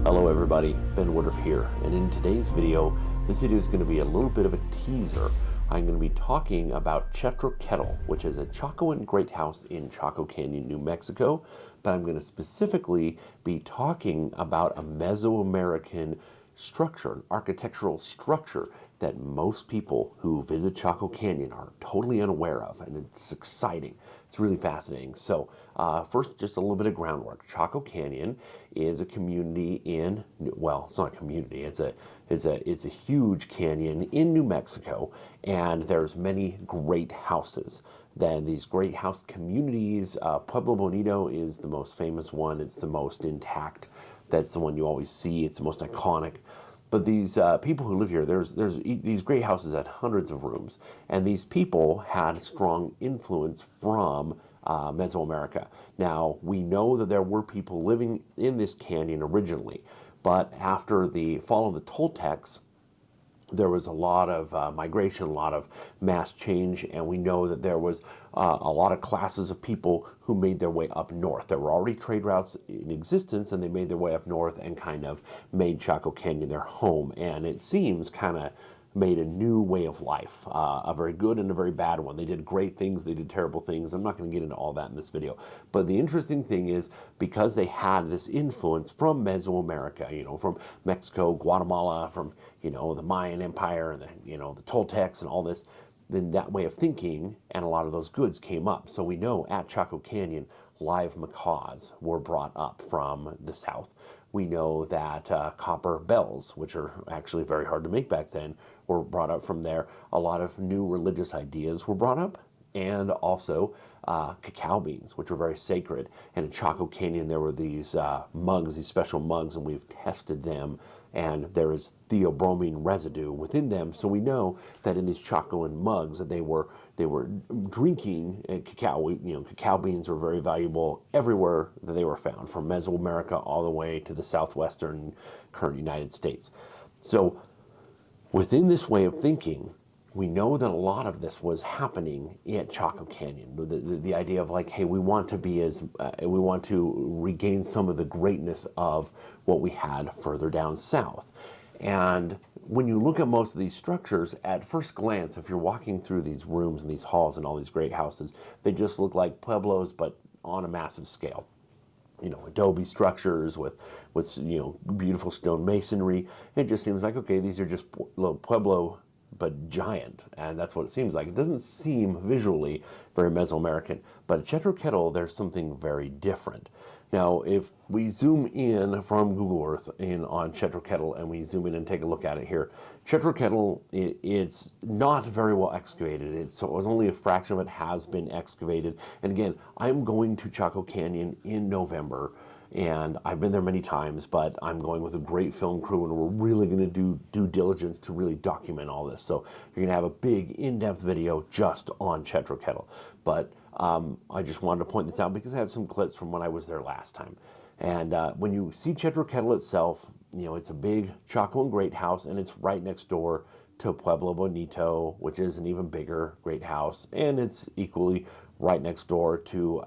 Hello everybody, Ben Woodruff here, and in today's video, this video is going to be a little bit of a teaser. I'm going to be talking about Chetro Ketl, which is a Chacoan Great House in Chaco Canyon, New Mexico, but I'm going to specifically be talking about a Mesoamerican structure, an architectural structure that most people who visit Chaco Canyon are totally unaware of, and it's exciting. It's really fascinating. So first, just a little bit of groundwork. Chaco Canyon is a community in, well, it's not a community, it's a huge canyon in New Mexico, and there's many great houses. Then these great house communities, Pueblo Bonito is the most famous one. It's the most intact. That's the one you always see. It's the most iconic. But these people who live here, there's these great houses at hundreds of rooms, and these people had strong influence from Mesoamerica. Now, we know that there were people living in this canyon originally, but after the fall of the Toltecs, there was a lot of migration, a lot of mass change, and we know that there was a lot of classes of people who made their way up north. There were already trade routes in existence, and they made their way up north and kind of made Chaco Canyon their home. And it seems kind of made a new way of life, a very good and a very bad one. They did great things, they did terrible things. I'm not going to get into all that in this video. But the interesting thing is, because they had this influence from Mesoamerica, you know, from Mexico, Guatemala, from, you know, the Mayan Empire and the, you know, the Toltecs and all this, then that way of thinking and a lot of those goods came up. So we know at Chaco Canyon, live macaws were brought up from the south. We know that copper bells, which are actually very hard to make back then, were brought up from there. A lot of new religious ideas were brought up, and also cacao beans, which were very sacred. And in Chaco Canyon, there were these mugs, these special mugs, and we've tested them, and there is theobromine residue within them. So we know that in these Chacoan mugs that they were drinking cacao. You know, cacao beans were very valuable everywhere that they were found, from Mesoamerica all the way to the southwestern current United States. So within this way of thinking, we know that a lot of this was happening at Chaco Canyon. The idea of like, hey, we want to regain some of the greatness of what we had further down south. And when you look at most of these structures, at first glance, if you're walking through these rooms and these halls and all these great houses, they just look like pueblos, but on a massive scale. You know, adobe structures with you know, beautiful stone masonry. It just seems like, okay, these are just little pueblo, but giant, and that's what it seems like. It doesn't seem visually very Mesoamerican, but at Chetro Ketl, there's something very different. Now, if we zoom in from Google Earth in on Chetro Ketl, and we zoom in and take a look at it here, Chetro Ketl, it's not very well excavated. So only a fraction of it has been excavated. And again, I'm going to Chaco Canyon in November, and I've been there many times, but I'm going with a great film crew, and we're really going to do due diligence to really document all this. So you're going to have a big in-depth video just on Chetro Ketl. But I just wanted to point this out because I have some clips from when I was there last time. And when you see Chetro Ketl itself, you know, it's a big Chacoan Great House, and it's right next door to Pueblo Bonito, which is an even bigger great house, and it's equally right next door to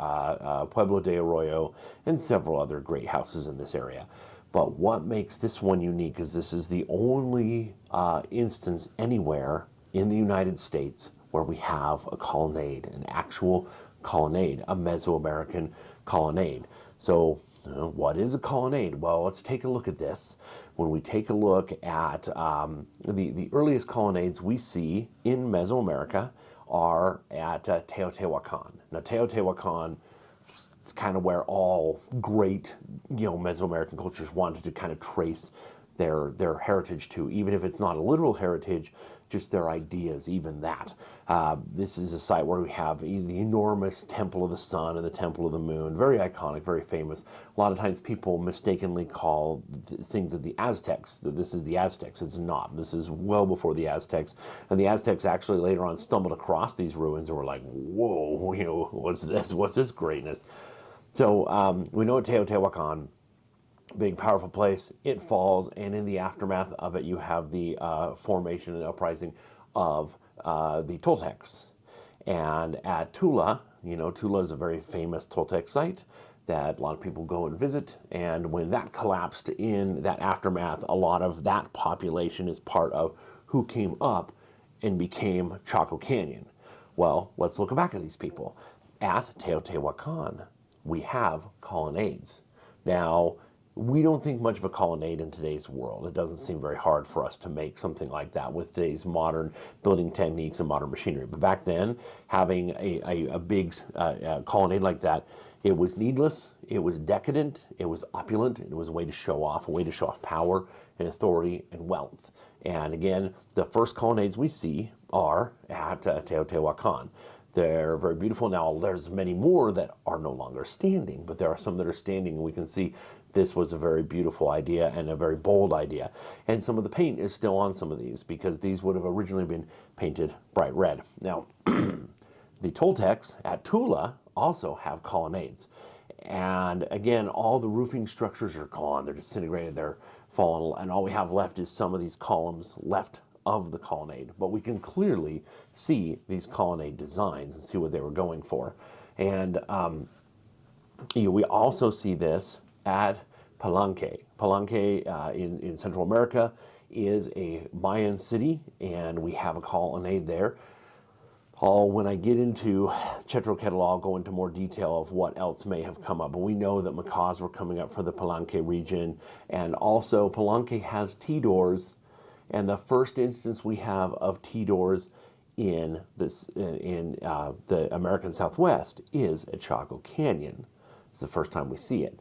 Pueblo de Arroyo and several other great houses in this area. But what makes this one unique is this is the only instance anywhere in the United States where we have a colonnade, an actual colonnade, a Mesoamerican colonnade. So what is a colonnade? Well, let's take a look at this. When we take a look at the earliest colonnades we see in Mesoamerica are at Teotihuacan. Now, Teotihuacan, it's kind of where all great, you know, Mesoamerican cultures wanted to kind of trace their heritage to, even if it's not a literal heritage, just their ideas, even that. This is a site where we have the enormous Temple of the Sun and the Temple of the Moon, very iconic, very famous. A lot of times people mistakenly think that the Aztecs, that this is the Aztecs. It's not. This is well before the Aztecs. And the Aztecs actually later on stumbled across these ruins and were like, whoa, you know, what's this? What's this greatness? So we know at Teotihuacan, big, powerful place, it falls, and in the aftermath of it, you have the formation and uprising of the Toltecs. And at Tula, you know, Tula is a very famous Toltec site. that a lot of people go and visit. And when that collapsed in that aftermath, a lot of that population is part of who came up and became Chaco Canyon. Well, let's look back at these people. At Teotihuacan, we have colonnades. Now, we don't think much of a colonnade in today's world. It doesn't seem very hard for us to make something like that with today's modern building techniques and modern machinery. But back then, having a big colonnade like that, it was needless, it was decadent, it was opulent, and it was a way to show off power and authority and wealth. And again, the first colonnades we see are at Teotihuacan. They're very beautiful. Now, there's many more that are no longer standing, but there are some that are standing, and we can see this was a very beautiful idea and a very bold idea. And some of the paint is still on some of these because these would have originally been painted bright red. Now, the Toltecs at Tula also have colonnades. And again, all the roofing structures are gone. They're disintegrated, they're fallen, and all we have left is some of these columns left of the colonnade. But we can clearly see these colonnade designs and see what they were going for. And we also see this at Palenque. Palenque in Central America is a Mayan city, and we have a colonnade there. When I get into Chetro Ketl, I'll go into more detail of what else may have come up. But we know that macaws were coming up for the Palenque region, and also Palenque has T-doors. And the first instance we have of T-doors in the American Southwest is at Chaco Canyon. It's the first time we see it.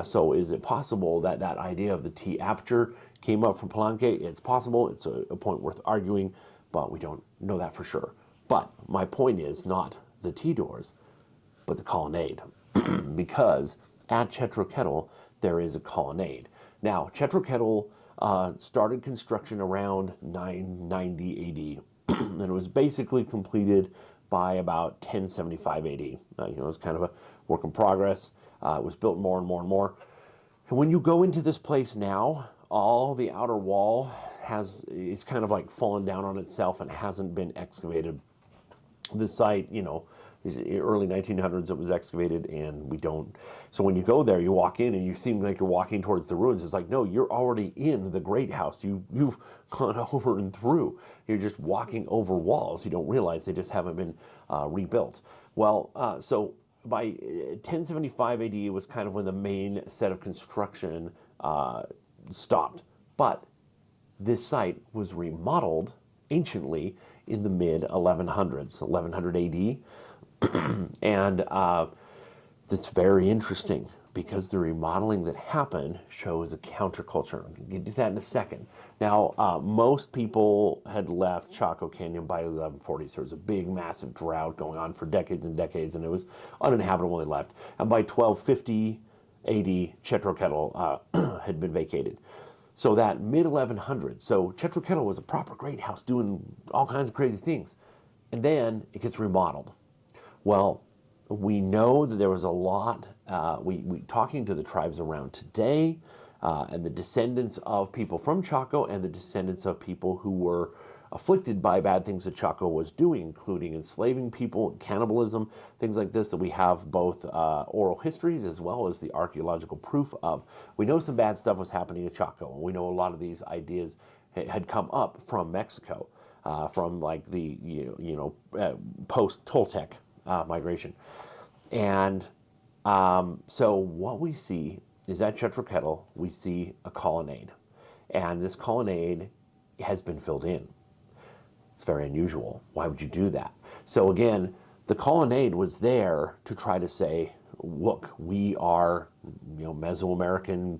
So is it possible that that idea of the T-aperture came up from Palenque? It's possible. It's a point worth arguing, but we don't know that for sure. But my point is not the T-doors, but the colonnade. Because at Chetro Ketl, there is a colonnade. Now, Chetro Ketl started construction around 990 AD, and it was basically completed by about 1075 AD. It was kind of a work in progress. It was built more and more and more. And when you go into this place now, all the outer wall it's kind of like fallen down on itself and hasn't been excavated. The site, early 1900s it was excavated, and we don't. So when you go there, you walk in and you seem like you're walking towards the ruins. It's like, no, you're already in the Great House. You've gone over and through. You're just walking over walls. You don't realize they just haven't been rebuilt. Well, so by 1075 AD, it was kind of when the main set of construction stopped. But this site was remodeled anciently in the mid 1100s, 1100 AD. And that's very interesting because the remodeling that happened shows a counterculture. I'll get to that in a second. Now, most people had left Chaco Canyon by the 1140s. There was a big, massive drought going on for decades and decades, and it was uninhabitable when they left. And by 1250 AD, Chetro Ketl had been vacated. So that mid-1100s, so Chetro Ketl was a proper great house doing all kinds of crazy things. And then it gets remodeled. Well, we know that there was a lot, we talking to the tribes around today, and the descendants of people from Chaco and the descendants of people who were afflicted by bad things that Chaco was doing, including enslaving people, cannibalism, things like this that we have both oral histories as well as the archaeological proof of. We know some bad stuff was happening in Chaco, and we know a lot of these ideas had come up from Mexico, from like the post-Toltec migration. And so what we see is at Chetro Ketl, we see a colonnade. And this colonnade has been filled in. It's very unusual. Why would you do that? So again, the colonnade was there to try to say, look, we are, Mesoamerican,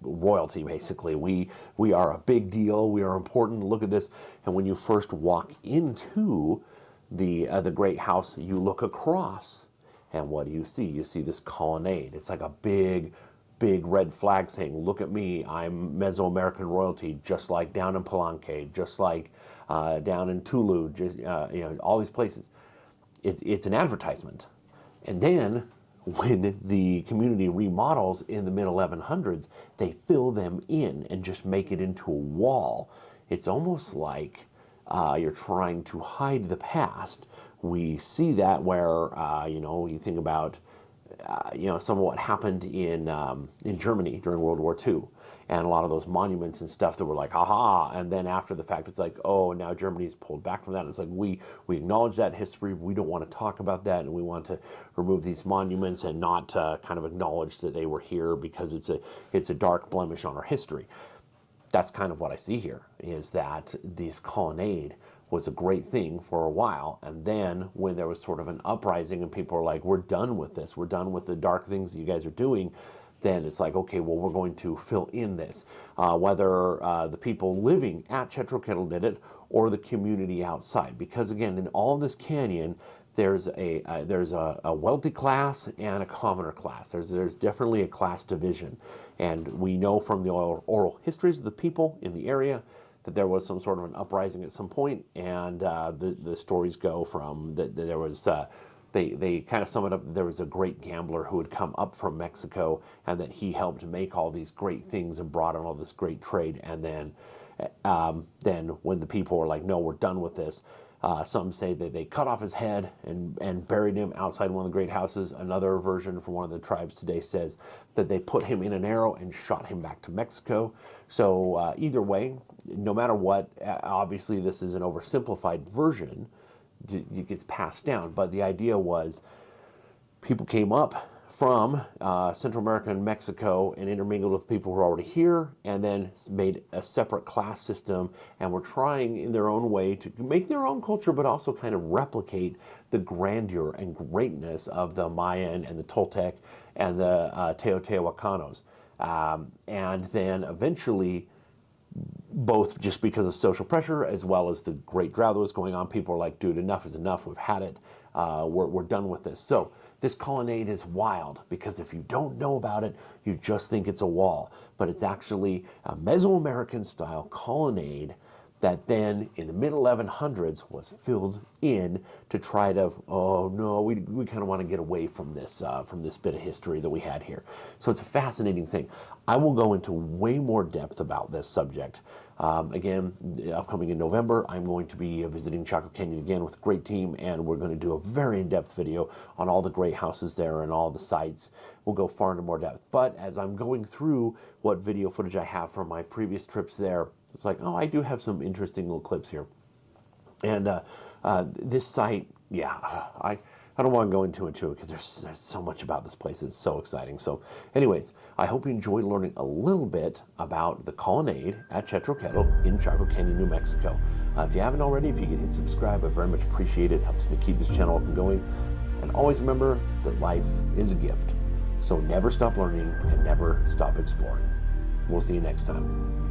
royalty, basically. We are a big deal. We are important. Look at this. And when you first walk into the Great House, you look across, and what do you see? You see this colonnade. It's like a big red flag saying, look at me, I'm Mesoamerican royalty, just like down in Palenque, just like down in Tulu, all these places. It's an advertisement. And then when the community remodels in the mid-1100s, they fill them in and just make it into a wall. It's almost like you're trying to hide the past. We see that where, you think about some of what happened in Germany during World War II, and a lot of those monuments and stuff that were like, aha, and then after the fact, it's like, oh, now Germany's pulled back from that. It's like, we acknowledge that history, we don't want to talk about that, and we want to remove these monuments and not kind of acknowledge that they were here because it's a dark blemish on our history. That's kind of what I see here, is that this colonnade was a great thing for a while, and then when there was sort of an uprising and people were like, we're done with this, we're done with the dark things that you guys are doing, then it's like, okay, well, we're going to fill in this. Whether the people living at Chetro Ketl did it or the community outside. Because again, in all of this canyon, there's a wealthy class and a commoner class. There's definitely a class division. And we know from the oral histories of the people in the area that there was some sort of an uprising at some point, and the stories go from that there was, they kind of sum it up, there was a great gambler who had come up from Mexico, and that he helped make all these great things and brought in all this great trade, and then when the people were like, no, we're done with this, some say that they cut off his head and buried him outside one of the great houses. Another version from one of the tribes today says that they put him in an arrow and shot him back to Mexico. So either way, no matter what, obviously this is an oversimplified version, it gets passed down, but the idea was people came up from Central America and Mexico and intermingled with people who were already here, and then made a separate class system, and were trying in their own way to make their own culture, but also kind of replicate the grandeur and greatness of the Mayan and the Toltec and the Teotihuacanos. And then eventually, both just because of social pressure as well as the great drought that was going on, people were like, dude, enough is enough, we've had it, we're done with this. So this colonnade is wild, because if you don't know about it, you just think it's a wall, but it's actually a Mesoamerican style colonnade that then in the mid 1100s was filled in to try to, oh no, we kind of want to get away from this bit of history that we had here. So it's a fascinating thing. I will go into way more depth about this subject. Again, upcoming in November, I'm going to be visiting Chaco Canyon again with a great team, and we're going to do a very in-depth video on all the great houses there and all the sites. We'll go far into more depth. But as I'm going through what video footage I have from my previous trips there, it's like, oh, I do have some interesting little clips here. And this site, yeah, I don't want to go into it too, because there's so much about this place. It's so exciting. So anyways, I hope you enjoyed learning a little bit about the colonnade at Chetro Ketl in Chaco Canyon, New Mexico. If you haven't already, if you could hit subscribe, I very much appreciate it. It helps me keep this channel up and going. And always remember that life is a gift. So never stop learning and never stop exploring. We'll see you next time.